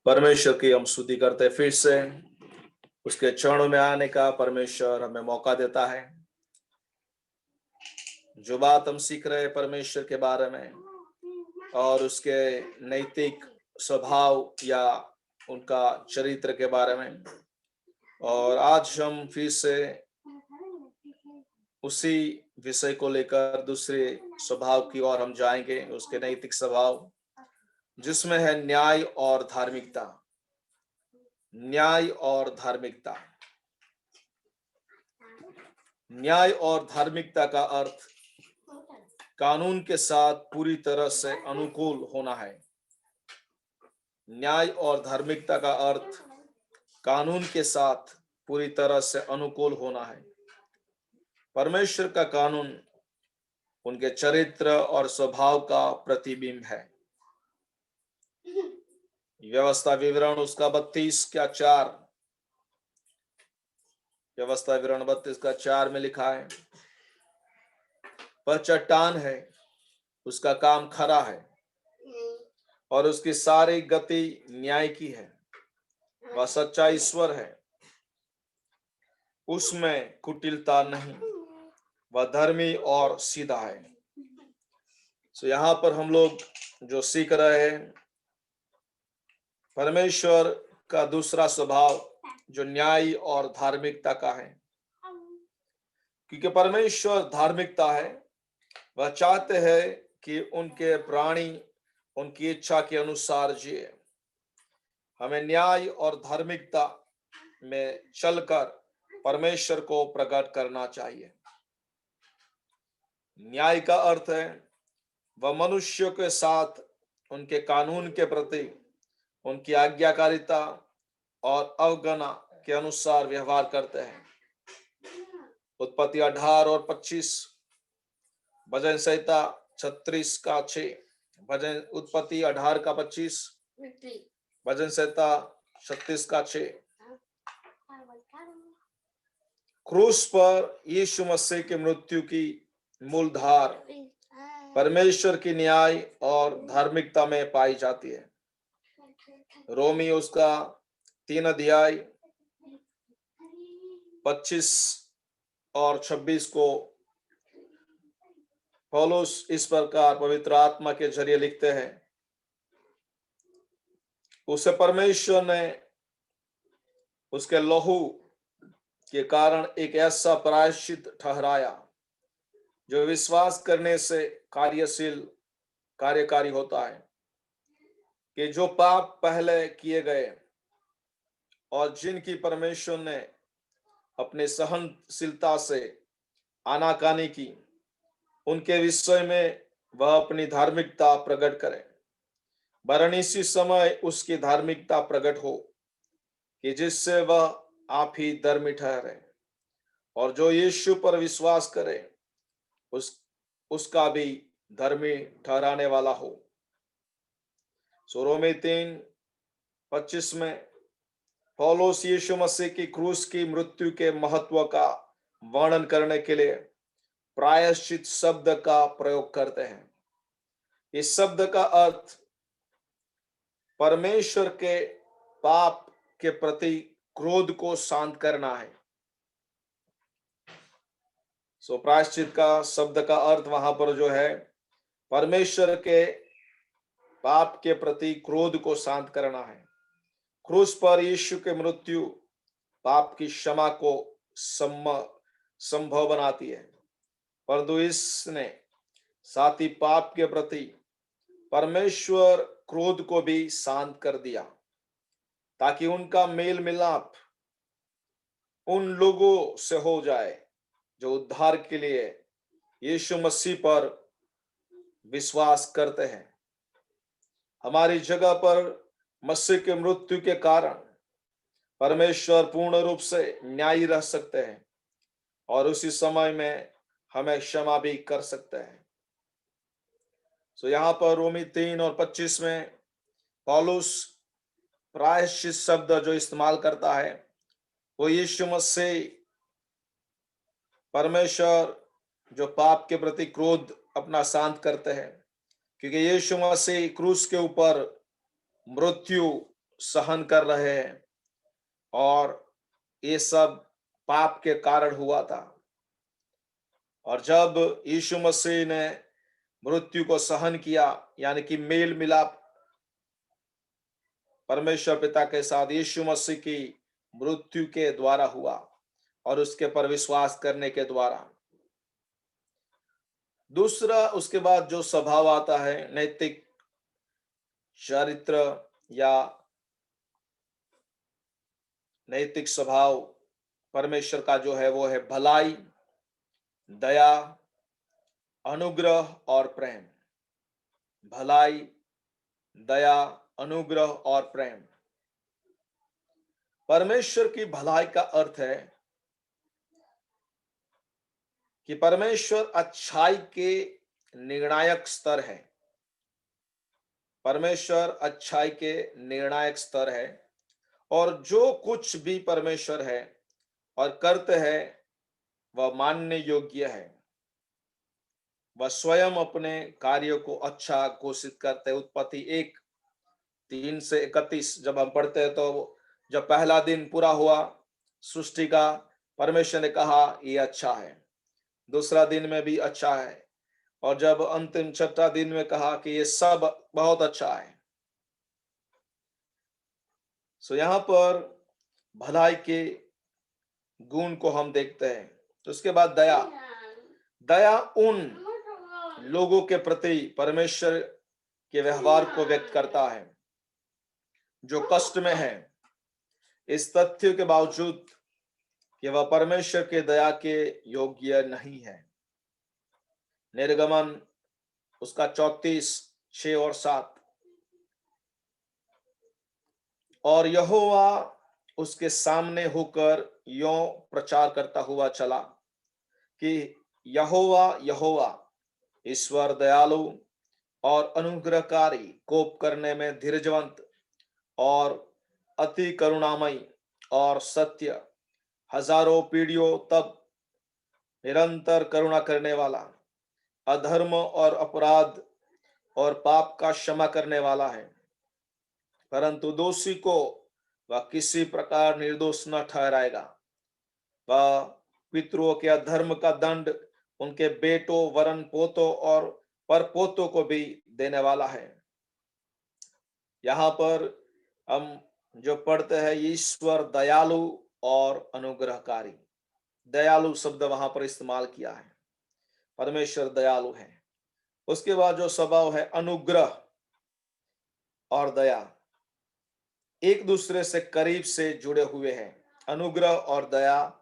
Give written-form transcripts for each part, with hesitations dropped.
परमेश्वर की हम स्तुति करते फिर से उसके चरणों में आने का परमेश्वर हमें मौका देता है। जो बात हम सीख रहे हैं परमेश्वर के बारे में और उसके नैतिक स्वभाव या उनका चरित्र के बारे में, और आज हम फिर से उसी विषय को लेकर दूसरे स्वभाव की ओर हम जाएंगे, उसके नैतिक स्वभाव जिसमें है न्याय और धार्मिकता। न्याय और धार्मिकता। न्याय और धार्मिकता का अर्थ कानून के साथ पूरी तरह से अनुकूल होना है। न्याय और धार्मिकता का अर्थ कानून के साथ पूरी तरह से अनुकूल होना है। परमेश्वर का कानून उनके चरित्र और स्वभाव का प्रतिबिंब है। व्यवस्था विवरण उसका 32:4, व्यवस्था विवरण 32:4 में लिखा है, वह चट्टान है, उसका काम खरा है और उसकी सारी गति न्याय की है। वह सच्चा ईश्वर है, उसमें कुटिलता नहीं, वह धर्मी और सीधा है। तो यहाँ पर हम लोग जो सीख रहे हैं परमेश्वर का दूसरा स्वभाव जो न्याय और धार्मिकता का है, क्योंकि परमेश्वर धार्मिकता है। वह चाहते हैं कि उनके प्राणी उनकी इच्छा के अनुसार जिए। हमें न्याय और धार्मिकता में चलकर परमेश्वर को प्रकट करना चाहिए। न्याय का अर्थ है वह मनुष्यों के साथ उनके कानून के प्रति उनकी आज्ञाकारिता और अवगणना के अनुसार व्यवहार करते हैं। उत्पत्ति 18 और 25, भजन संहिता 36:6, भजन उत्पत्ति 18:25, भजन संहिता 36:6। क्रूस पर यीशु मसीह की मृत्यु की मूलधार परमेश्वर की न्याय और धार्मिकता में पाई जाती है। रोमी उसका 3 अध्याय 25 और 26 को पौलुस इस प्रकार पवित्र आत्मा के जरिए लिखते हैं, उसे परमेश्वर ने उसके लहू के कारण एक ऐसा प्रायश्चित ठहराया जो विश्वास करने से कार्यकारी होता है, कि जो पाप पहले किए गए और जिनकी परमेश्वर ने अपने सहनशीलता से आनाकानी की, उनके विषय में वह अपनी धार्मिकता प्रकट करे, वरन इसी समय उसकी धार्मिकता प्रकट हो कि जिससे वह आप ही धर्मी ठहरे और जो यीशु पर विश्वास करे उसका भी धर्मी ठहराने वाला हो। रोमी 3:25 में पौलुस यीशु मसीह की क्रूस की मृत्यु के महत्व का वर्णन करने के लिए प्रायश्चित शब्द का प्रयोग करते हैं। इस शब्द का अर्थ परमेश्वर के पाप के प्रति क्रोध को शांत करना है। प्रायश्चित का शब्द का अर्थ वहां पर जो है परमेश्वर के पाप के प्रति क्रोध को शांत करना है। क्रूस पर यीशु की मृत्यु पाप की क्षमा को संभव बनाती है, परंतु इसने साथ ही पाप के प्रति परमेश्वर क्रोध को भी शांत कर दिया, ताकि उनका मेल मिलाप उन लोगों से हो जाए जो उद्धार के लिए यीशु मसीह पर विश्वास करते हैं। हमारी जगह पर मसीह की मृत्यु के कारण परमेश्वर पूर्ण रूप से न्यायी रह सकते हैं और उसी समय में हमें क्षमा भी कर सकते हैं। यहाँ पर रोमी 3:25 में पौलुस प्रायश्चित शब्द जो इस्तेमाल करता है वो यीशु मसीह परमेश्वर जो पाप के प्रति क्रोध अपना शांत करते हैं, क्योंकि यीशु मसीह क्रूस के ऊपर मृत्यु सहन कर रहे हैं, और ये सब पाप के कारण हुआ था। और जब यीशु मसीह ने मृत्यु को सहन किया, यानी कि मेल मिलाप परमेश्वर पिता के साथ यीशु मसीह की मृत्यु के द्वारा हुआ और उसके पर विश्वास करने के द्वारा। दूसरा, उसके बाद जो स्वभाव आता है, नैतिक चरित्र या नैतिक स्वभाव परमेश्वर का जो है, वो है भलाई, दया, अनुग्रह और प्रेम। भलाई, दया, अनुग्रह और प्रेम। परमेश्वर की भलाई का अर्थ है कि परमेश्वर अच्छाई के निर्णायक स्तर है। परमेश्वर अच्छाई के निर्णायक स्तर है, और जो कुछ भी परमेश्वर है और करते हैं, वह मानने योग्य है। वह स्वयं अपने कार्यों को अच्छा घोषित करते हैं। उत्पत्ति 1:3-31 जब हम पढ़ते हैं, तो जब पहला दिन पूरा हुआ सृष्टि का, परमेश्वर ने कहा ये अच्छा है। दूसरा दिन में भी अच्छा है, और जब अंतिम छठा दिन में कहा कि ये सब बहुत अच्छा है। सो यहाँ पर भलाई के गुण को हम देखते हैं। तो उसके बाद दया। दया उन लोगों के प्रति परमेश्वर के व्यवहार को व्यक्त करता है जो कष्ट में है, इस तथ्य के बावजूद कि वह परमेश्वर के दया के योग्य नहीं है। निर्गमन उसका 34:6-7। और यहोवा उसके सामने होकर यों प्रचार करता हुआ चला कि यहोवा यहोवा ईश्वर दयालु और अनुग्रहकारी, कोप करने में धीरजवंत और अति करुणामयी और सत्य, हजारों पीढ़ियों तक निरंतर करुणा करने वाला, अधर्म और अपराध और पाप का क्षमा करने वाला है, परंतु दोषी को वह किसी प्रकार निर्दोष न ठहराएगा। वह पितरों के अधर्म का दंड उनके बेटों, वरन पोतों और परपोतों को भी देने वाला है। यहाँ पर हम जो पढ़ते हैं, ईश्वर दयालु और अनुग्रहकारी। दयालु शब्द वहां पर इस्तेमाल किया है। परमेश्वर दयालु है। उसके बाद जो स्वभाव है, अनुग्रह और दया एक दूसरे से करीब से जुड़े हुए हैं। अनुग्रह और दया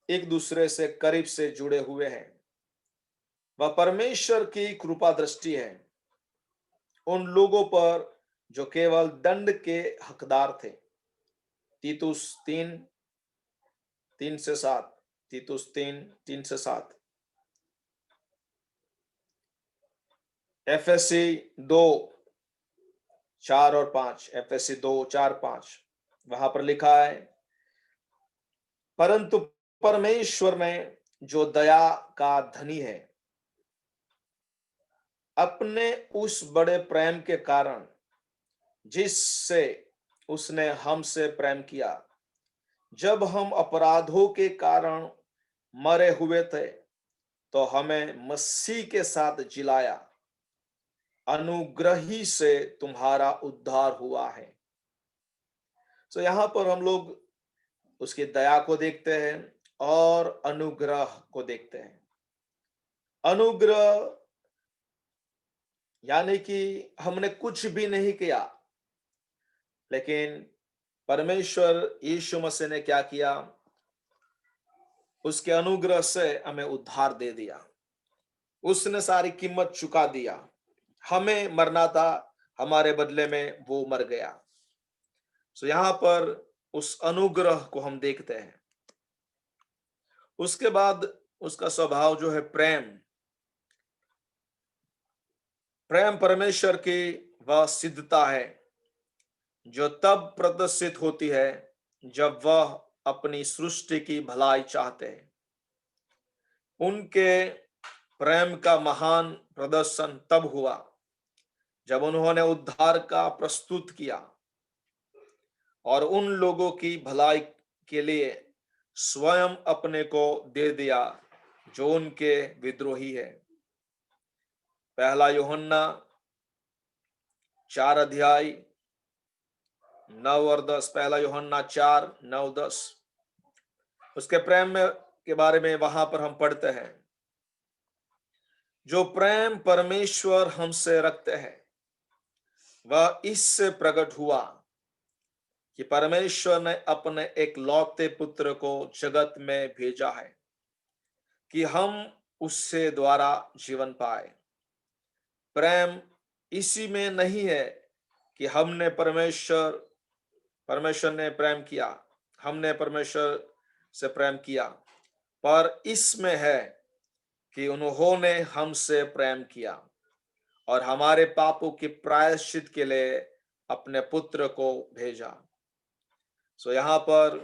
एक दूसरे से करीब से जुड़े हुए हैं। वह परमेश्वर की कृपा दृष्टि है उन लोगों पर जो केवल दंड के हकदार थे। तीतुस 3:3-7। तीतुस 3:3-7। एफएससी 2:4-5। एफएससी 2:4-5 वहां पर लिखा है, परंतु परमेश्वर में जो दया का धनी है, अपने उस बड़े प्रेम के कारण जिससे उसने हमसे प्रेम किया, जब हम अपराधों के कारण मरे हुए थे, तो हमें मसीह के साथ जिलाया। अनुग्रह ही से तुम्हारा उद्धार हुआ है। तो यहां पर हम लोग उसकी दया को देखते हैं और अनुग्रह को देखते हैं। अनुग्रह यानी कि हमने कुछ भी नहीं किया, लेकिन परमेश्वर यीशु मसीह ने क्या किया, उसके अनुग्रह से हमें उद्धार दे दिया। उसने सारी कीमत चुका दिया। हमें मरना था, हमारे बदले में वो मर गया। तो यहां पर उस अनुग्रह को हम देखते हैं। उसके बाद उसका स्वभाव जो है प्रेम। प्रेम परमेश्वर की वह सिद्धता है जो तब प्रदर्शित होती है जब वह अपनी सृष्टि की भलाई चाहते हैं। उनके प्रेम का महान प्रदर्शन तब हुआ जब उन्होंने उद्धार का प्रस्तुत किया। और उन लोगों की भलाई के लिए स्वयं अपने को दे दिया जो उनके विद्रोही है। पहला यूहन्ना 4 अध्याय 9 और 10। पहला यूहन्ना 4, 9, 10। उसके प्रेम में के बारे में वहां पर हम पढ़ते हैं, जो प्रेम परमेश्वर हमसे रखते हैं वह इससे प्रकट हुआ कि परमेश्वर ने अपने एक लौते पुत्र को जगत में भेजा है कि हम उससे द्वारा जीवन पाए। प्रेम इसी में नहीं है कि परमेश्वर ने प्रेम किया, हमने परमेश्वर से प्रेम किया, पर इसमें है कि उन्होंने हमसे प्रेम किया और हमारे पापों के प्रायश्चित के लिए अपने पुत्र को भेजा। सो यहाँ पर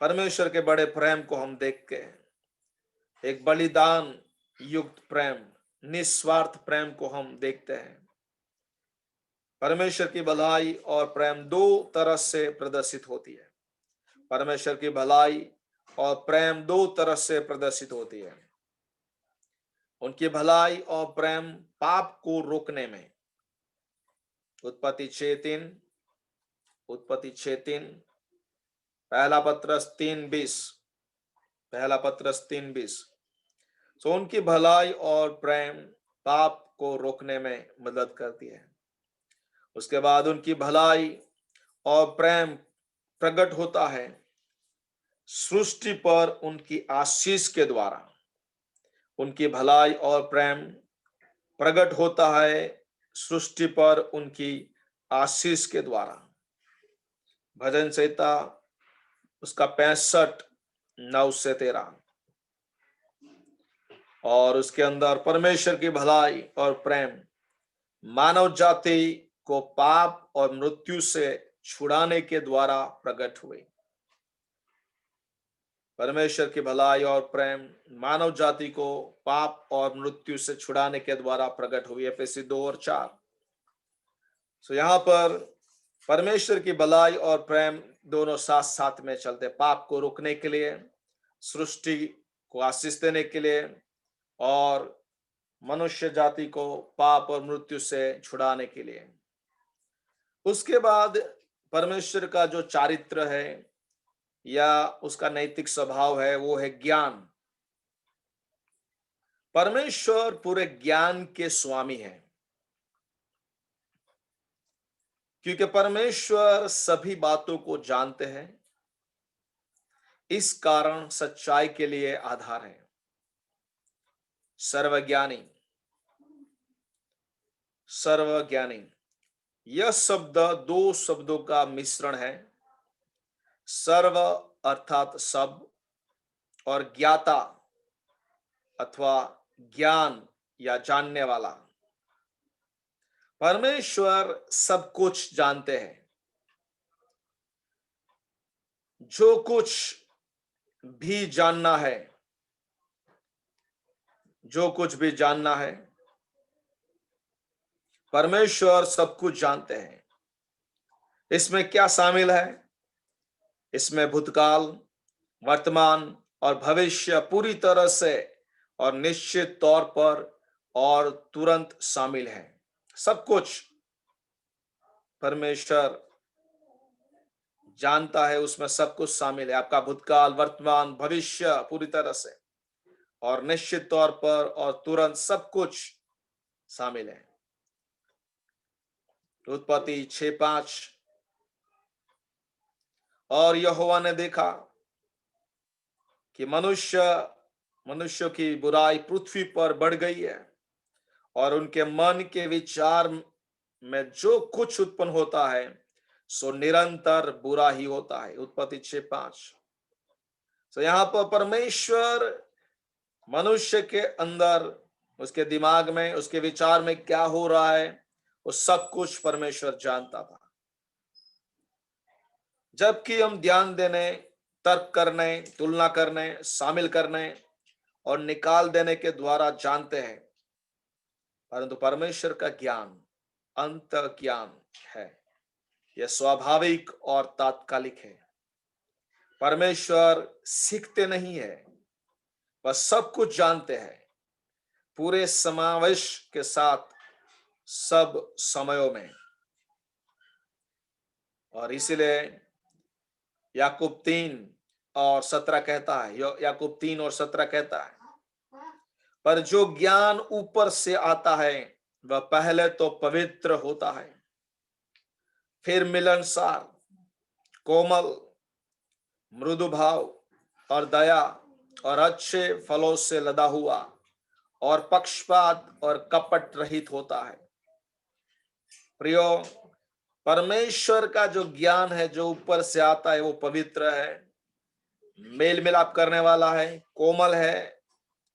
परमेश्वर के बड़े प्रेम को हम देखते हैं, एक बलिदान युक्त प्रेम, निस्वार्थ प्रेम को हम देखते हैं। परमेश्वर की भलाई और प्रेम दो तरह से प्रदर्शित होती है। परमेश्वर की भलाई और प्रेम दो तरह से प्रदर्शित होती है। उनकी भलाई और प्रेम पाप को रोकने में, उत्पत्ति 6:3, उत्पत्ति 6:3, पहला पत्रस 3:20, पहला पत्रस 3:20। सो उनकी भलाई और प्रेम पाप को रोकने में मदद करती है। उसके बाद उनकी भलाई और प्रेम प्रकट होता है सृष्टि पर उनकी आशीष के द्वारा। उनकी भलाई और प्रेम प्रकट होता है सृष्टि पर उनकी आशीष के द्वारा। भजन संहिता उसका 65:9-13। और उसके अंदर परमेश्वर की भलाई और प्रेम मानव जाति को पाप और मृत्यु से छुड़ाने के द्वारा प्रकट हुए। परमेश्वर की भलाई और प्रेम मानव जाति को पाप और मृत्यु से छुड़ाने के द्वारा प्रकट हुई। एफएसी 2 और 4। सो यहाँ पर परमेश्वर की भलाई और प्रेम दोनों साथ साथ में चलते, पाप को रोकने के लिए, सृष्टि को आशीष देने के लिए और मनुष्य जाति को पाप और मृत्यु से छुड़ाने के लिए। उसके बाद परमेश्वर का जो चारित्र है या उसका नैतिक स्वभाव है वो है ज्ञान। परमेश्वर पूरे ज्ञान के स्वामी हैं, क्योंकि परमेश्वर सभी बातों को जानते हैं। इस कारण सच्चाई के लिए आधार है। सर्वज्ञानी, सर्वज्ञानी यह शब्द दो शब्दों का मिश्रण है। सर्व अर्थात सब और ज्ञाता अथवा ज्ञान या जानने वाला। परमेश्वर सब कुछ जानते हैं। जो कुछ भी जानना है, जो कुछ भी जानना है, परमेश्वर सब कुछ जानते हैं। इसमें क्या शामिल है? इसमें भूतकाल, वर्तमान और भविष्य पूरी तरह से और निश्चित तौर पर और तुरंत शामिल है। सब कुछ परमेश्वर जानता है, उसमें सब कुछ शामिल है। आपका भूतकाल, वर्तमान, भविष्य पूरी तरह से और निश्चित तौर पर और तुरंत सब कुछ शामिल है। उत्पत्ति 6:5। और यहोवा ने देखा कि मनुष्य की बुराई पृथ्वी पर बढ़ गई है और उनके मन के विचार में जो कुछ उत्पन्न होता है सो निरंतर बुरा ही होता है। उत्पत्ति 6:5। तो यहाँ पर परमेश्वर मनुष्य के अंदर, उसके दिमाग में, उसके विचार में क्या हो रहा है वो सब कुछ परमेश्वर जानता था। जबकि हम ध्यान देने, तर्क करने, तुलना करने, शामिल करने और निकाल देने के द्वारा जानते हैं, परंतु परमेश्वर का ज्ञान अंत ज्ञान है। यह स्वाभाविक और तात्कालिक है। परमेश्वर सीखते नहीं है, वह सब कुछ जानते हैं, पूरे समावेश के साथ सब समयों में। और इसलिए याकूब 3:17 कहता है, याकूब 3:17 कहता है, पर जो ज्ञान ऊपर से आता है वह पहले तो पवित्र होता है, फिर मिलनसार, कोमल, मृदु भाव और दया और अच्छे फलों से लदा हुआ और पक्षपात और कपट रहित होता है। प्रियो, परमेश्वर का जो ज्ञान है जो ऊपर से आता है वो पवित्र है, मेल मिलाप करने वाला है, कोमल है,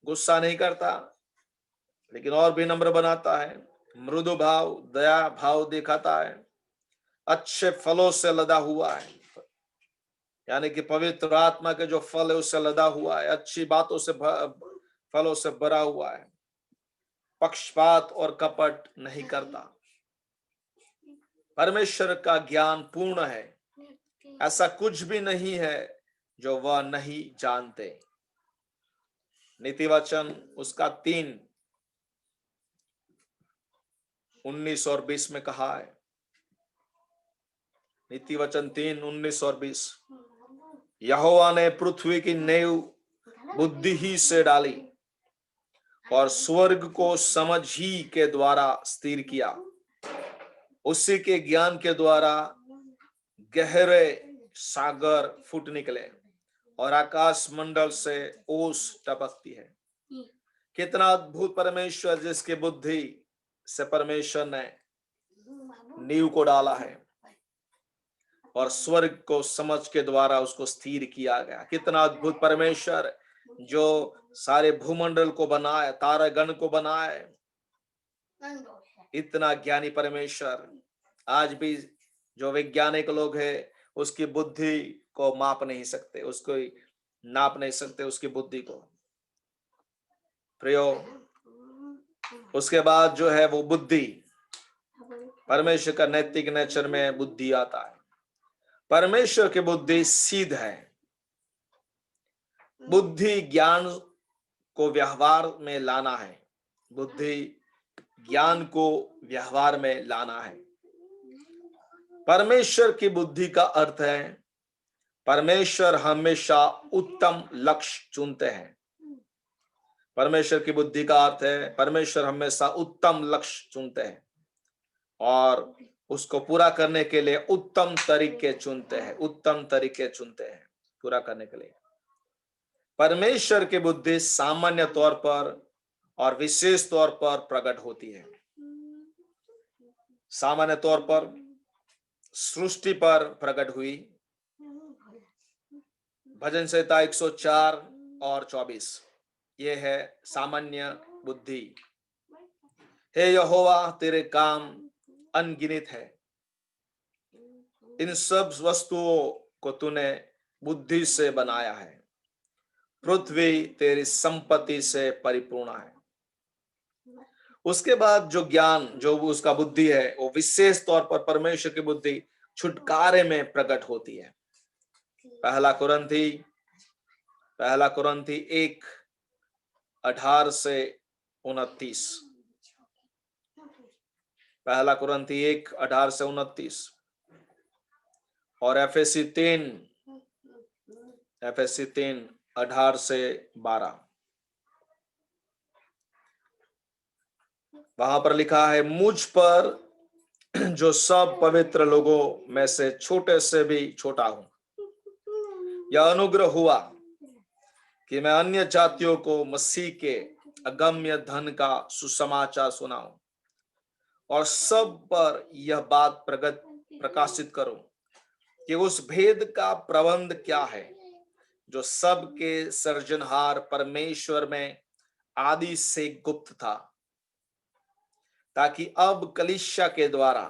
गुस्सा नहीं करता लेकिन और भी नम्र बनाता है, मृदु भाव, दया भाव दिखाता है, अच्छे फलों से लदा हुआ है, यानी कि पवित्र आत्मा के जो फल है उससे लदा हुआ है, अच्छी बातों से फलों से भरा हुआ है, पक्षपात और कपट नहीं करता। परमेश्वर का ज्ञान पूर्ण है, ऐसा कुछ भी नहीं है जो वह नहीं जानते। नीति वचन उसका 3:19 और 20 में कहा है, नीति वचन 3:19 और 20, यहोवा ने पृथ्वी की नींव बुद्धि ही से डाली और स्वर्ग को समझ ही के द्वारा स्थिर किया, उसी के ज्ञान के द्वारा गहरे सागर फूट निकले और आकाश मंडल से ओस टपकती है। कितना अद्भुत परमेश्वर, जिसकी बुद्धि से परमेश्वर ने नींव को डाला है और स्वर्ग को समझ के द्वारा उसको स्थिर किया गया। कितना अद्भुत परमेश्वर जो सारे भूमंडल को बनाए, तारागण को बनाए, इतना ज्ञानी परमेश्वर आज भी जो वैज्ञानिक लोग हैं उसकी बुद्धि को माप नहीं सकते, उसको नाप नहीं सकते उसकी बुद्धि को। प्रियो, उसके बाद जो है वो बुद्धि, परमेश्वर का नैतिक नेचर में बुद्धि आता है। परमेश्वर की बुद्धि सीध है। बुद्धि ज्ञान को व्यवहार में लाना है, बुद्धि ज्ञान को व्यवहार में लाना है। परमेश्वर की बुद्धि का अर्थ है परमेश्वर हमेशा उत्तम लक्ष्य चुनते हैं। परमेश्वर की बुद्धि का अर्थ है परमेश्वर हमेशा उत्तम लक्ष्य चुनते हैं और उसको पूरा करने के लिए उत्तम तरीके चुनते हैं, उत्तम तरीके चुनते हैं पूरा करने के लिए। परमेश्वर की बुद्धि सामान्य तौर पर और विशेष तौर पर प्रकट होती है। सामान्य तौर पर सृष्टि पर प्रकट हुई, भजन संहिता 104 और 24, ये है सामान्य बुद्धि। हे यहोवा, तेरे काम अनगिनत है, इन सब वस्तुओं को तूने बुद्धि से बनाया है, पृथ्वी तेरी संपत्ति से परिपूर्ण है। उसके बाद जो ज्ञान, जो उसका बुद्धि है, वो विशेष तौर पर परमेश्वर की बुद्धि छुटकारे में प्रकट होती है। पहला कुरंथी 1:18 से 29, पहला कुरंथी 1:18 से 29 और एफएसी 3:18 से 12। वहां पर लिखा है, मुझ पर जो सब पवित्र लोगों में से छोटे से भी छोटा हूं, यह अनुग्रह हुआ कि मैं अन्य जातियों को मसीह के अगम्य धन का सुसमाचार सुनाऊं और सब पर यह बात प्रकाशित करूं कि उस भेद का प्रबंध क्या है जो सबके सृजनहार परमेश्वर में आदि से गुप्त था, ताकि अब कलीसिया के द्वारा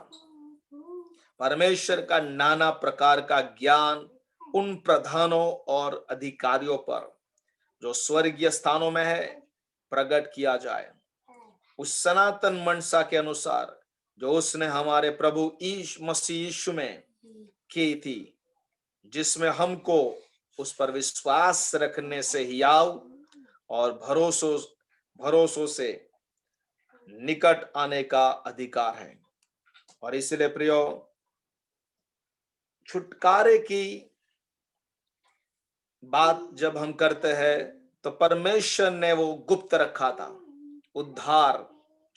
परमेश्वर का नाना प्रकार का ज्ञान उन प्रधानों और अधिकारियों पर जो स्वर्गीय स्थानों में है प्रकट किया जाए, उस सनातन मनसा के अनुसार जो उसने हमारे प्रभु मसीह यीशु में की थी, जिसमें हमको उस पर विश्वास रखने से हियाव और भरोसों से निकट आने का अधिकार है। और इसलिए प्रियो, छुटकारे की बात जब हम करते हैं तो परमेश्वर ने वो गुप्त रखा था। उद्धार,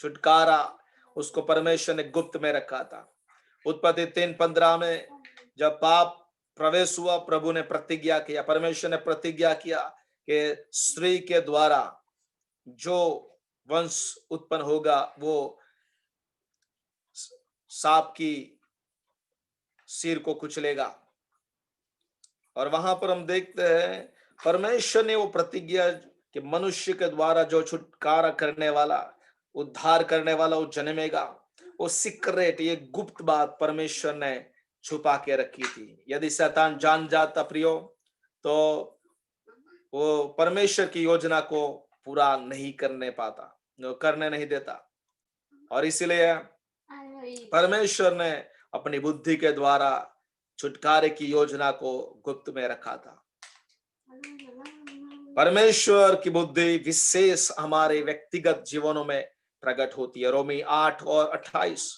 छुटकारा, उसको परमेश्वर ने गुप्त में रखा था। उत्पत्ति 3:15 में जब पाप प्रवेश हुआ, प्रभु ने प्रतिज्ञा किया, परमेश्वर ने प्रतिज्ञा किया कि स्त्री के द्वारा जो वंश उत्पन्न होगा वो सांप की सिर को कुचलेगा। और वहां पर हम देखते हैं परमेश्वर ने वो प्रतिज्ञा कि मनुष्य के द्वारा जो छुटकारा करने वाला, उद्धार करने वाला वो जन्मेगा। वो सीक्रेट, ये गुप्त बात परमेश्वर ने छुपा के रखी थी। यदि शैतान जान जाता प्रियो, तो वो परमेश्वर की योजना को पूरा नहीं करने नहीं देता। और इसलिए परमेश्वर ने अपनी बुद्धि के द्वारा छुटकारे की योजना को गुप्त में रखा था। परमेश्वर की बुद्धि विशेष हमारे व्यक्तिगत जीवनों में प्रकट होती है। रोमी 8:28।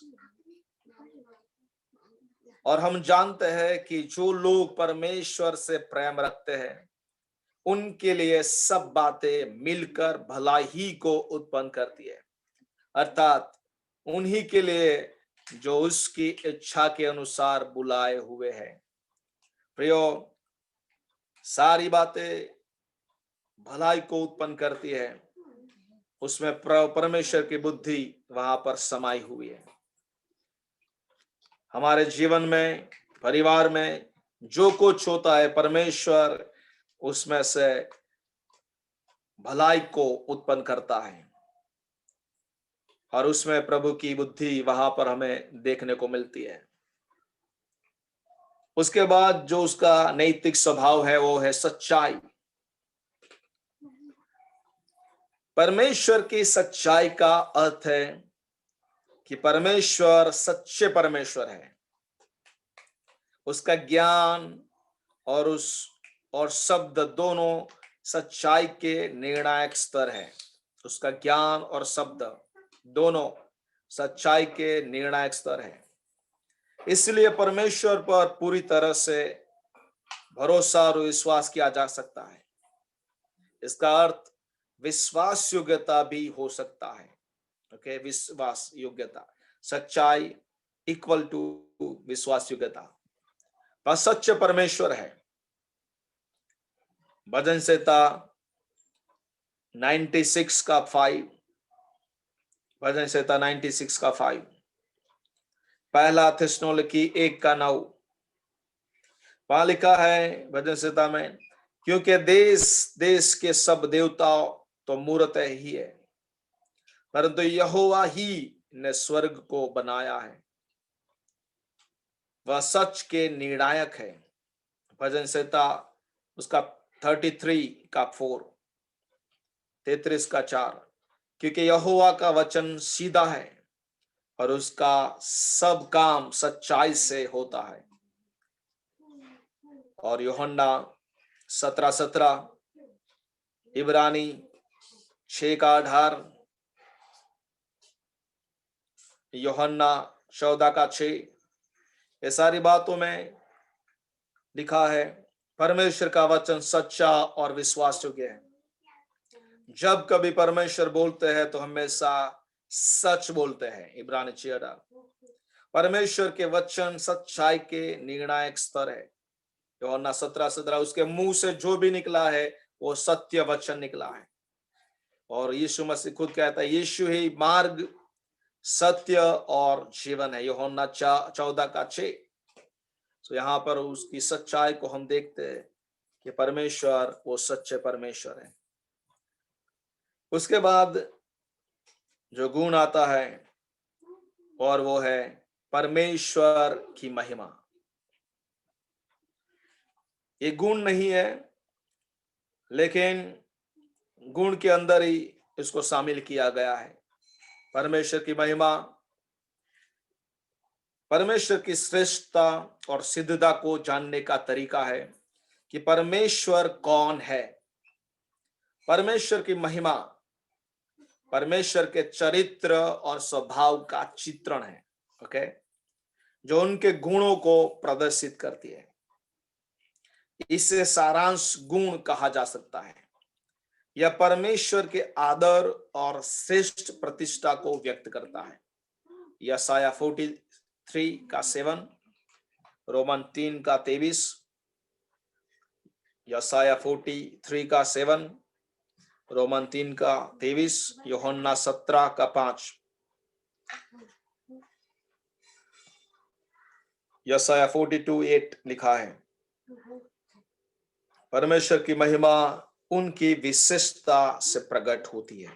और हम जानते हैं कि जो लोग परमेश्वर से प्रेम रखते हैं उनके लिए सब बातें मिलकर भलाई को उत्पन्न करती है, अर्थात उन्हीं के लिए जो उसकी इच्छा के अनुसार बुलाए हुए हैं। प्रियो, सारी बातें भलाई को उत्पन्न करती है, उसमें परमेश्वर की बुद्धि वहां पर समाई हुई है। हमारे जीवन में, परिवार में जो कुछ होता है, परमेश्वर उसमें से भलाई को उत्पन्न करता है और उसमें प्रभु की बुद्धि वहां पर हमें देखने को मिलती है। उसके बाद जो उसका नैतिक स्वभाव है वो है सच्चाई। परमेश्वर की सच्चाई का अर्थ है कि परमेश्वर सच्चे परमेश्वर है। उसका ज्ञान और शब्द दोनों सच्चाई के निर्णायक स्तर है। उसका ज्ञान और शब्द दोनों सच्चाई के निर्णायक स्तर है। इसलिए परमेश्वर पर पूरी तरह से भरोसा और विश्वास किया जा सकता है। इसका अर्थ विश्वास योग्यता भी हो सकता है। ओके, विश्वास योग्यता, सच्चाई इक्वल टू विश्वास योग्यता। वह सच्चे परमेश्वर है। भजन संहिता 96 का 5, भजन संहिता 96 का 5, पहला थिस्सलुनीकी 1 का 9, वहां लिखा है भजन संहिता में, क्योंकि देश देश के सब देवता तो मूरत ही है, परंतु यहोवा ही ने स्वर्ग को बनाया है, वह सच के निर्णायक है। भजन संहिता उसका 33 का 4, 33 का 4, क्योंकि यहोवा का वचन सीधा है और उसका सब काम सच्चाई से होता है। और यूहन्ना 17:17, इब्रानी 6 का 18, यूहन्ना 14 का 6, ये सारी बातों में लिखा है परमेश्वर का वचन सच्चा और विश्वास योग्य है। जब कभी परमेश्वर बोलते हैं तो हमेशा सच बोलते हैं। इब्रानी 6:18, परमेश्वर के वचन सच्चाई के निर्णायक स्तर है। यूहन्ना 17:17, उसके मुंह से जो भी निकला है वो सत्य वचन निकला है। और यीशु मसीह खुद कहता है यीशु ही मार्ग, सत्य और जीवन है। यूहन्ना 14 का 6। तो यहाँ पर उसकी सच्चाई को हम देखते हैं कि परमेश्वर वो सच्चे परमेश्वर है। उसके बाद जो गुण आता है और वो है परमेश्वर की महिमा। ये गुण नहीं है, लेकिन गुण के अंदर ही इसको शामिल किया गया है। परमेश्वर की महिमा परमेश्वर की श्रेष्ठता और सिद्धता को जानने का तरीका है कि परमेश्वर कौन है। परमेश्वर की महिमा परमेश्वर के चरित्र और स्वभाव का चित्रण है, ओके, जो उनके गुणों को प्रदर्शित करती है। इसे सारांश गुण कहा जा सकता है। यह परमेश्वर के आदर और श्रेष्ठ प्रतिष्ठा को व्यक्त करता है। यशाया 43 का 7, रोमन 3 का 23, यशाया 43 का 7, रोमन 3 का 23, यूहन्ना 17 का 5, यशाया 42:8 लिखा है। परमेश्वर की महिमा उनकी विशेषता से प्रकट होती है।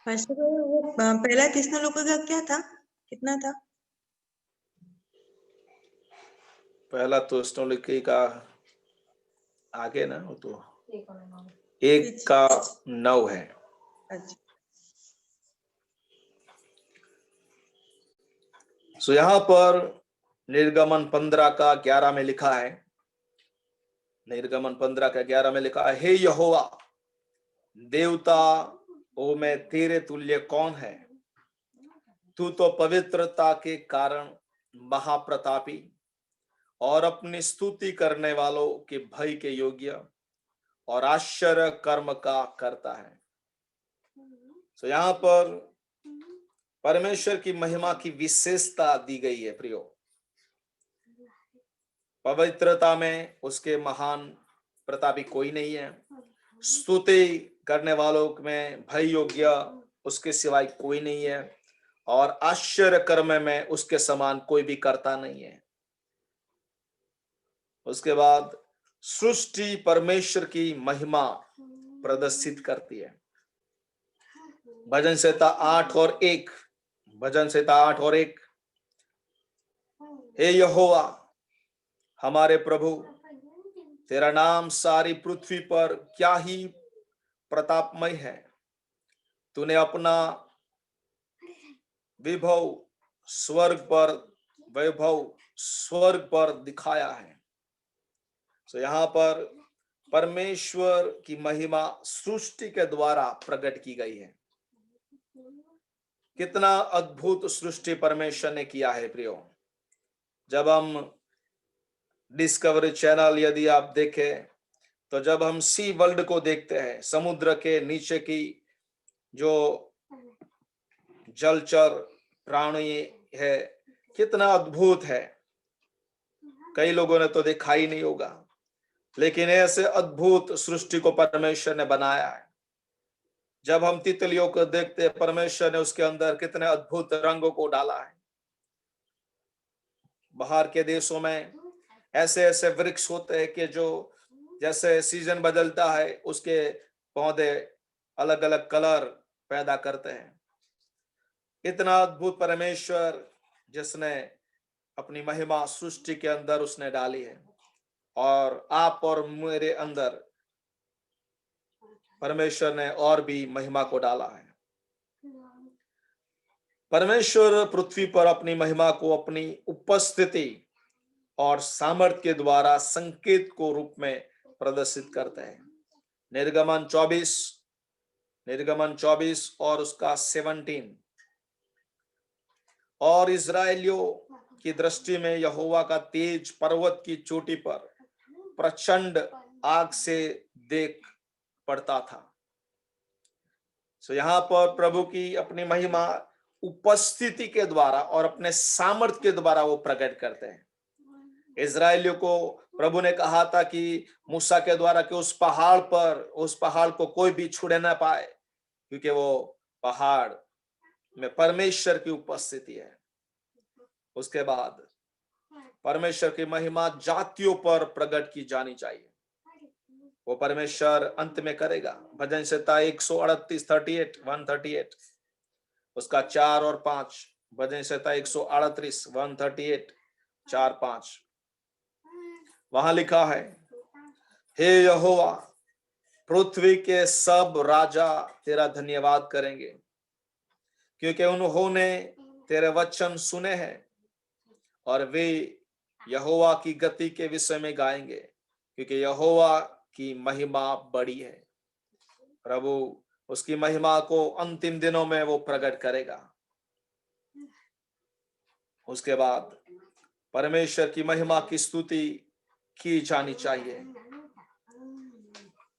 वो पहला किसने लोगों का क्या था, कितना था? पहला तो स्टोलिकी का आगे ना, वो तो 1 का 9 है। अच्छा, सो यहां पर निर्गमन 15 का 11 में लिखा है, निर्गमन 15 का 11 में लिखा है, हे यहोवा देवता, ओ मैं तेरे तुल्य कौन है? तू तो पवित्रता के कारण महाप्रतापी और अपनी स्तुति करने वालों के भय के योग्य और आश्चर्य कर्म का करता है। तो यहां पर परमेश्वर की महिमा की विशेषता दी गई है प्रियो। पवित्रता में उसके महान प्रतापी कोई नहीं है, स्तुति करने वालों में भय योग्य उसके सिवाय कोई नहीं है, और आश्चर्य कर्म में उसके समान कोई भी करता नहीं है। उसके बाद सृष्टि परमेश्वर की महिमा प्रदर्शित करती है। भजन संहिता 8 और 1, भजन संहिता 8 और 1, हे यहोवा हमारे प्रभु, तेरा नाम सारी पृथ्वी पर क्या ही प्रतापमय है। तूने अपना वैभव स्वर्ग पर दिखाया है। तो यहाँ पर परमेश्वर की महिमा सृष्टि के द्वारा प्रकट की गई है। कितना अद्भुत सृष्टि परमेश्वर ने किया है प्रियो। जब हम डिस्कवरी चैनल यदि आप देखें, तो जब हम सी वर्ल्ड को देखते हैं, समुद्र के नीचे की जो जलचर प्राणी है, कितना अद्भुत है। कई लोगों ने तो देखा ही नहीं होगा, लेकिन ऐसे अद्भुत सृष्टि को परमेश्वर ने बनाया है। जब हम तितलियों को देखते हैं, परमेश्वर ने उसके अंदर कितने अद्भुत रंगों को डाला है। बाहर के देशों में ऐसे ऐसे वृक्ष होते हैं कि जो जैसे सीजन बदलता है उसके पौधे अलग अलग कलर पैदा करते हैं। इतना अद्भुत परमेश्वर जिसने अपनी महिमा सृष्टि के अंदर उसने डाली है, और आप और मेरे अंदर परमेश्वर ने और भी महिमा को डाला है। परमेश्वर पृथ्वी पर अपनी महिमा को अपनी उपस्थिति और सामर्थ्य के द्वारा संकेत को रूप में प्रदर्शित करते हैं। निर्गमन 24 और उसका 17, और इजरायलियों की दृष्टि में यहोवा का तेज पर्वत की चोटी पर प्रचंड आग से देख पड़ता था। सो यहाँ पर प्रभु की अपनी महिमा उपस्थिति के द्वारा और अपने सामर्थ्य के द्वारा वो प्रकट करते हैं। इजरायलियों को प्रभु ने कहा था कि मूसा के द्वारा कि उस पहाड़ को कोई भी छूने ना पाए, क्योंकि वो पहाड़ में परमेश्वर की उपस्थिति है। उसके बाद परमेश्वर की महिमा जातियों पर प्रकट की जानी चाहिए। वो परमेश्वर अंत में करेगा। भजन संहिता 138 उसका 4 और 5, भजन संहिता 138 4 5, वहां लिखा है, हे यहोवा पृथ्वी के सब राजा तेरा धन्यवाद करेंगे, क्योंकि उन्होंने तेरे वचन सुने हैं और वे यहोवा की गति के विषय में गाएंगे, क्योंकि यहोवा की महिमा बड़ी है। प्रभु उसकी महिमा को अंतिम दिनों में वो प्रकट करेगा। उसके बाद परमेश्वर की महिमा की स्तुति की जानी चाहिए।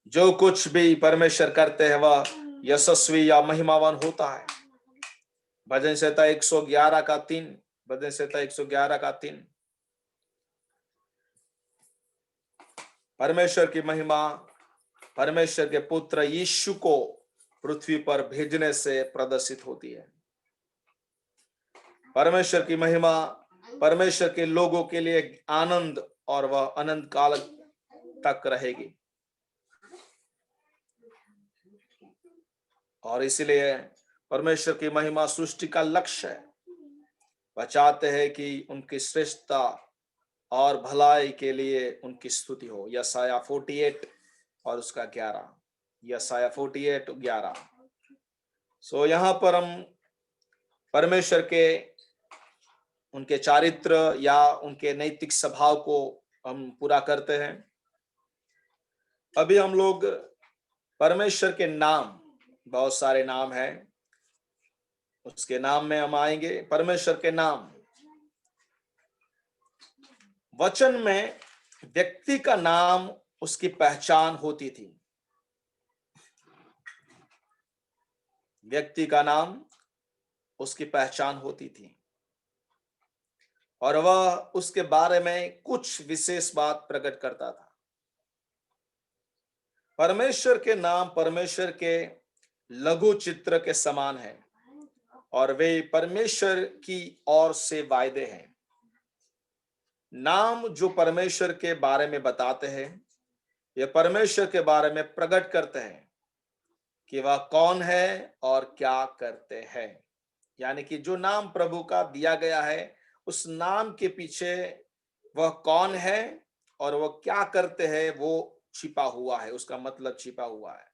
जो कुछ भी परमेश्वर करते हैं वह यशस्वी या महिमावान होता है। भजन संहिता 111 का 3, भजन संहिता 111 का 3। परमेश्वर की महिमा परमेश्वर के पुत्र यीशु को पृथ्वी पर भेजने से प्रदर्शित होती है। परमेश्वर की महिमा परमेश्वर के लोगों के लिए आनंद और वह अनंत काल तक रहेगी। और इसलिए परमेश्वर की महिमा सृष्टि का लक्ष्य है। वह चाहते हैं कि उनकी श्रेष्ठता और भलाई के लिए उनकी स्तुति हो। यशाया 48 और उसका 11, यशाया 48:11। सो यहाँ पर हम परमेश्वर के उनके चारित्र या उनके नैतिक स्वभाव को हम पूरा करते हैं। अभी हम लोग परमेश्वर के नाम, बहुत सारे नाम हैं, उसके नाम में हम आएंगे। परमेश्वर के नाम, वचन में व्यक्ति का नाम उसकी पहचान होती थी। व्यक्ति का नाम उसकी पहचान होती थी और वह उसके बारे में कुछ विशेष बात प्रकट करता था। परमेश्वर के नाम परमेश्वर के लघु चित्र के समान है और वे परमेश्वर की ओर से वायदे हैं। नाम जो परमेश्वर के बारे में बताते हैं, ये परमेश्वर के बारे में प्रकट करते हैं कि वह कौन है और क्या करते हैं। यानी कि जो नाम प्रभु का दिया गया है, उस नाम के पीछे वह कौन है और वह क्या करते हैं वो छिपा हुआ है, उसका मतलब छिपा हुआ है।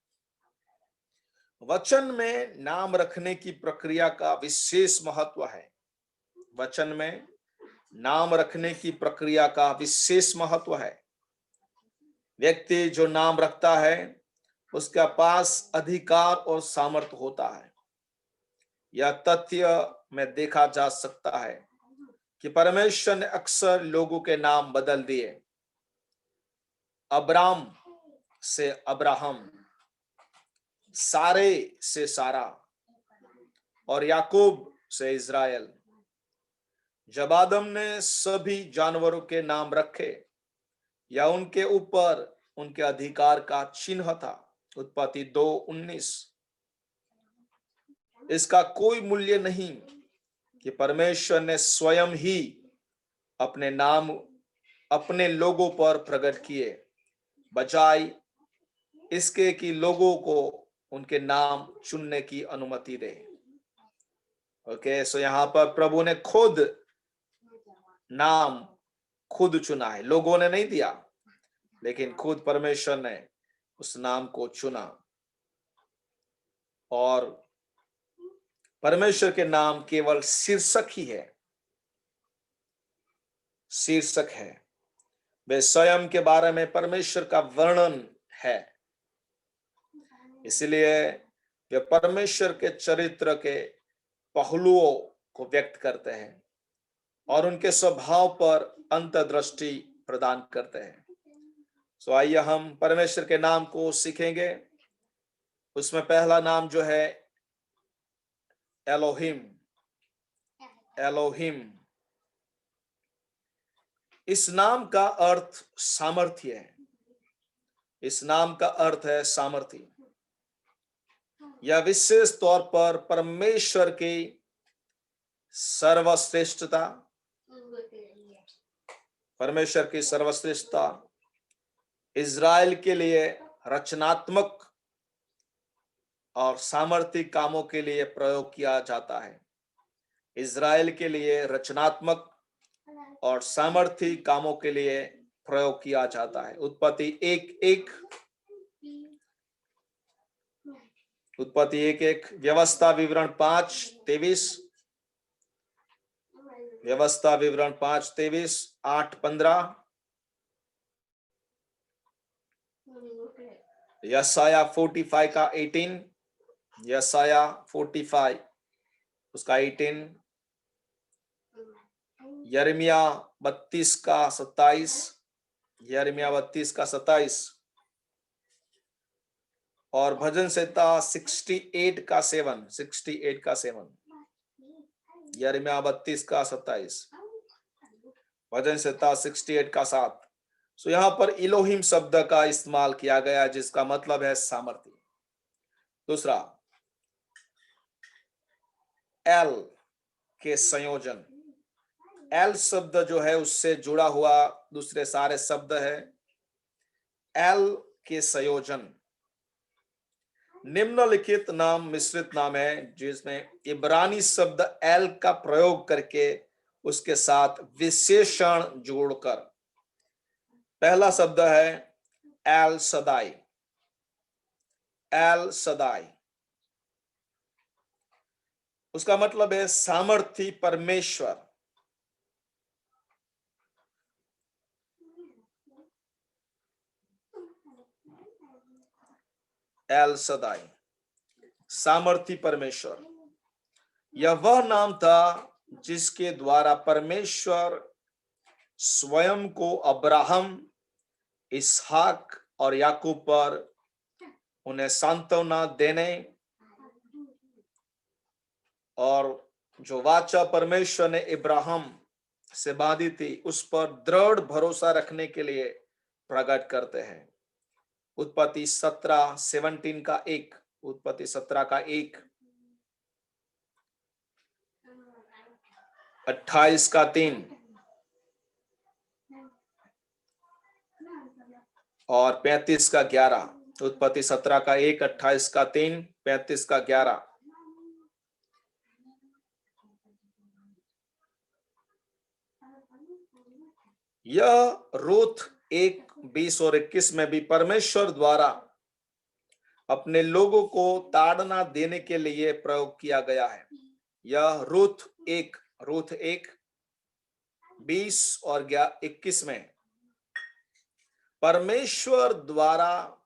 वचन में नाम रखने की प्रक्रिया का विशेष महत्व है। वचन में नाम रखने की प्रक्रिया का विशेष महत्व है। व्यक्ति जो नाम रखता है उसके पास अधिकार और सामर्थ्य होता है। यह तथ्य में देखा जा सकता है कि परमेश्वर ने अक्सर लोगों के नाम बदल दिए। अब्राम से अब्राहम, सारे से सारा और याकूब से इज़राइल। जब आदम ने सभी जानवरों के नाम रखे या उनके ऊपर उनके अधिकार का चिन्ह था, उत्पत्ति 2:19। इसका कोई मूल्य नहीं कि परमेश्वर ने स्वयं ही अपने नाम अपने लोगों पर प्रकट किए, बजाय इसके कि लोगों को उनके नाम चुनने की अनुमति दे। ओके, सो यहाँ पर प्रभु ने खुद नाम खुद चुना है, लोगों ने नहीं दिया, लेकिन खुद परमेश्वर ने उस नाम को चुना। और परमेश्वर के नाम केवल शीर्षक ही है, शीर्षक है। वे स्वयं के बारे में परमेश्वर का वर्णन है। इसलिए वे परमेश्वर के चरित्र के पहलुओं को व्यक्त करते हैं और उनके स्वभाव पर अंतर्दृष्टि प्रदान करते हैं। सो आइए हम परमेश्वर के नाम को सीखेंगे। उसमें पहला नाम जो है एलोहिम। एलोहिम, इस नाम का अर्थ सामर्थ्य है। इस नाम का अर्थ है सामर्थ्य। यह विशेष तौर पर परमेश्वर की सर्वश्रेष्ठता, परमेश्वर की सर्वश्रेष्ठता, इज़राइल के लिए रचनात्मक और सामर्थ्य कामों के लिए प्रयोग किया जाता है। इज़राइल के लिए रचनात्मक और सामर्थ्य कामों के लिए प्रयोग किया जाता है। उत्पत्ति 1:1, उत्पत्ति 1:1, व्यवस्था विवरण 5:23, व्यवस्था विवरण 5:23, 8:15, यशाया 45 का 18, यशाया 45 उसका 18, यिर्मयाह 32 का 27, यिर्मयाह 32 का 27 और भजन संहिता 68 का 7, 68 का 7, यिर्मयाह 32 का 27, भजन संहिता 68 का 7। सो यहां पर इलोहिम शब्द का इस्तेमाल किया गया जिसका मतलब है सामर्थ्य। दूसरा, एल के संयोजन, एल शब्द जो है उससे जुड़ा हुआ दूसरे सारे शब्द है। एल के संयोजन, निम्नलिखित नाम मिश्रित नाम है जिसमें इब्रानी शब्द एल का प्रयोग करके उसके साथ विशेषण जोड़कर। पहला शब्द है एल सदाई, एल सदाई उसका मतलब है सामर्थी परमेश्वर। एल सदाई सामर्थी परमेश्वर, यह वह नाम था जिसके द्वारा परमेश्वर स्वयं को अब्राहम, इसहाक और याकूब पर उन्हें सांत्वना देने और जो वाचा परमेश्वर ने इब्राहिम से बांधी थी उस पर दृढ़ भरोसा रखने के लिए प्रकट करते हैं। उत्पत्ति 17:17 का 1, उत्पत्ति 17 का 1, 28 का 3 और 35 का 11। उत्पत्ति 17 का 1, 28 का 3, 35 का 11। यह रूथ 1:20 और 21 में भी परमेश्वर द्वारा अपने लोगों को ताड़ना देने के लिए प्रयोग किया गया है। यह रूथ 1:20 और 21 में परमेश्वर द्वारा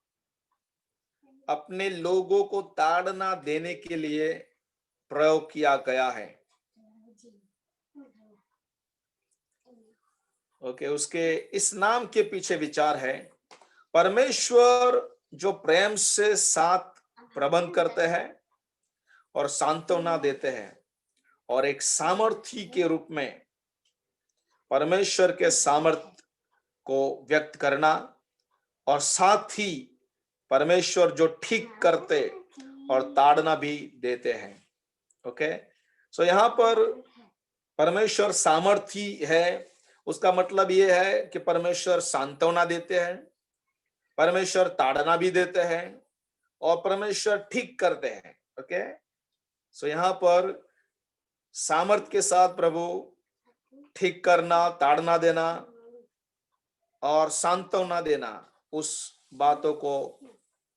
अपने लोगों को ताड़ना देने के लिए प्रयोग किया गया है। ओके, उसके इस नाम के पीछे विचार है परमेश्वर जो प्रेम से साथ प्रबंध करते हैं और सांत्वना देते हैं और एक सामर्थी के रूप में परमेश्वर के सामर्थ को व्यक्त करना और साथ ही परमेश्वर जो ठीक करते और ताड़ना भी देते हैं। ओके, सो यहां पर परमेश्वर सामर्थी है, उसका मतलब यह है कि परमेश्वर सांत्वना देते हैं, परमेश्वर ताड़ना भी देते हैं और परमेश्वर ठीक करते हैं। ओके, सो यहां पर सामर्थ के साथ प्रभु ठीक करना, ताड़ना देना और सांत्वना देना, उस बातों को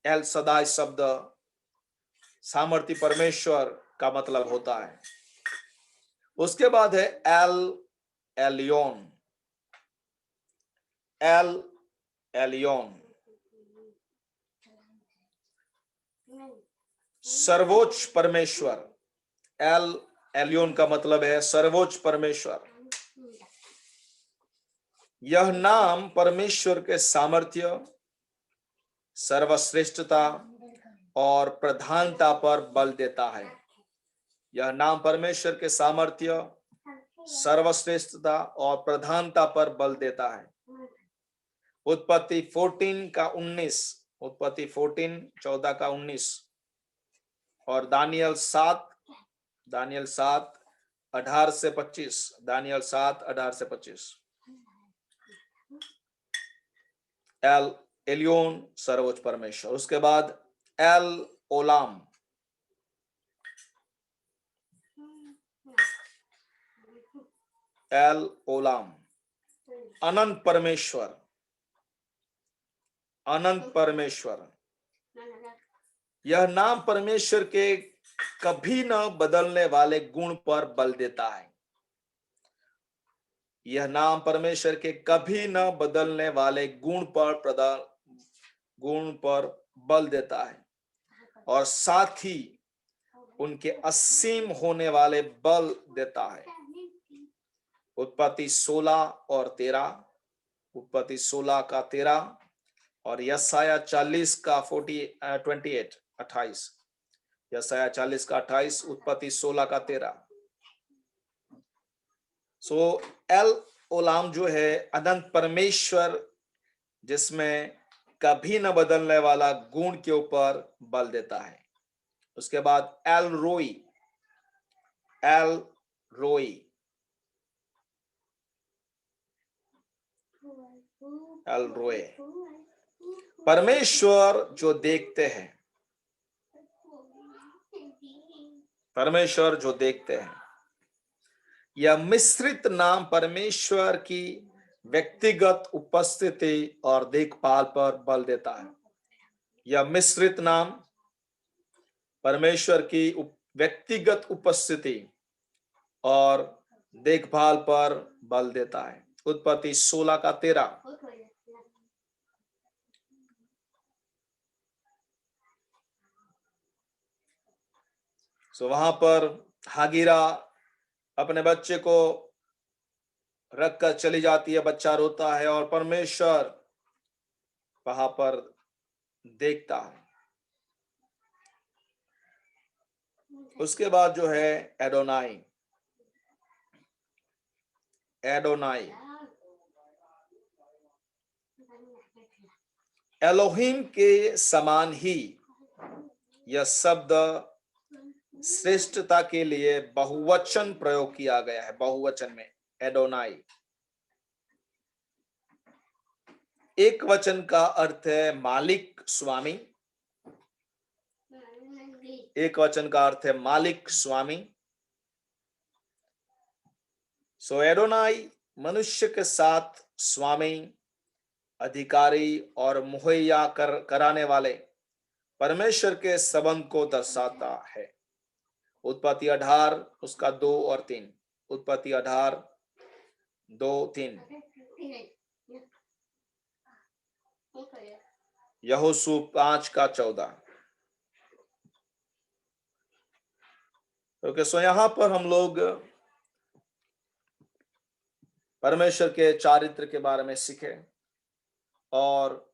एल सदाई शब्द सामर्थी परमेश्वर का मतलब होता है। उसके बाद है एल एलियोन, एल एलियोन सर्वोच्च परमेश्वर। एल एलियोन का मतलब है सर्वोच्च परमेश्वर। यह नाम परमेश्वर के सामर्थ्य, सर्वश्रेष्ठता और प्रधानता पर बल देता है। यह नाम परमेश्वर के सामर्थ्य, सर्वश्रेष्ठता और प्रधानता पर बल देता है। उत्पत्ति 14 का 19, उत्पत्ति 14 14 का 19 और दानियल 7 18 से 25, दानियल 7 18 से 25। एल एलियोन सर्वोच्च परमेश्वर। उसके बाद एल ओलाम, एल ओलाम अनंत परमेश्वर, अनंत परमेश्वर। यह नाम परमेश्वर के कभी न बदलने वाले गुण पर बल देता है। यह नाम परमेश्वर के कभी न बदलने वाले गुण पर बल देता है और साथ ही उनके असीम होने वाले बल देता है। उत्पत्ति 16 और 13, उत्पत्ति 16 का 13 और यशाया 40 का 28, यशाया 40 का 28, उत्पत्ति 16 का 13। सो एल ओलाम जो है अनंत परमेश्वर, जिसमें कभी न बदलने वाला गुण के ऊपर बल देता है। उसके बाद एल रोई, एल रोई, एल रोए, परमेश्वर जो देखते हैं, परमेश्वर जो देखते हैं। यह मिश्रित नाम परमेश्वर की व्यक्तिगत उपस्थिति और देखभाल पर बल देता है। यह मिश्रित नाम परमेश्वर की व्यक्तिगत उपस्थिति और देखभाल पर बल देता है। उत्पत्ति 16 का 13। सो वहां पर हागिरा अपने बच्चे को रखकर चली जाती है, बच्चा रोता है और परमेश्वर वहां पर देखता है। उसके बाद जो है एडोनाई, एडोनाई, एलोहिम के समान ही यह शब्द श्रेष्ठता के लिए बहुवचन प्रयोग किया गया है। बहुवचन में एडोनाई। एक वचन का अर्थ है मालिक, स्वामी। एक वचन का अर्थ है मालिक, स्वामी। सो एडोनाई मनुष्य के साथ स्वामी, अधिकारी और मुहैया कराने वाले परमेश्वर के संबंध को दर्शाता है। उत्पत्ति 18 उसका 2 और 3, उत्पत्ति 18 2 3, यहोशू 5 का 14। ओके, सो यहां पर हम लोग परमेश्वर के चारित्र के बारे में सीखे और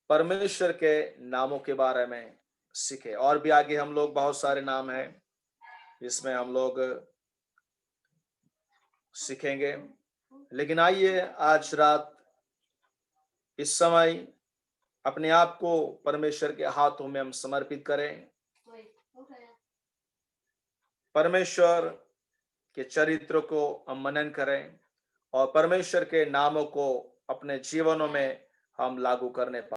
परमेश्वर के नामों के बारे में सीखे। और भी आगे हम लोग बहुत सारे नाम हैं जिसमें हम लोग सीखेंगे। लेकिन आइए आज रात इस समय अपने आप को परमेश्वर के हाथों में हम समर्पित करें। परमेश्वर के चरित्र को हम मनन करें और परमेश्वर के नामों को अपने जीवनों में हम लागू करने पाए।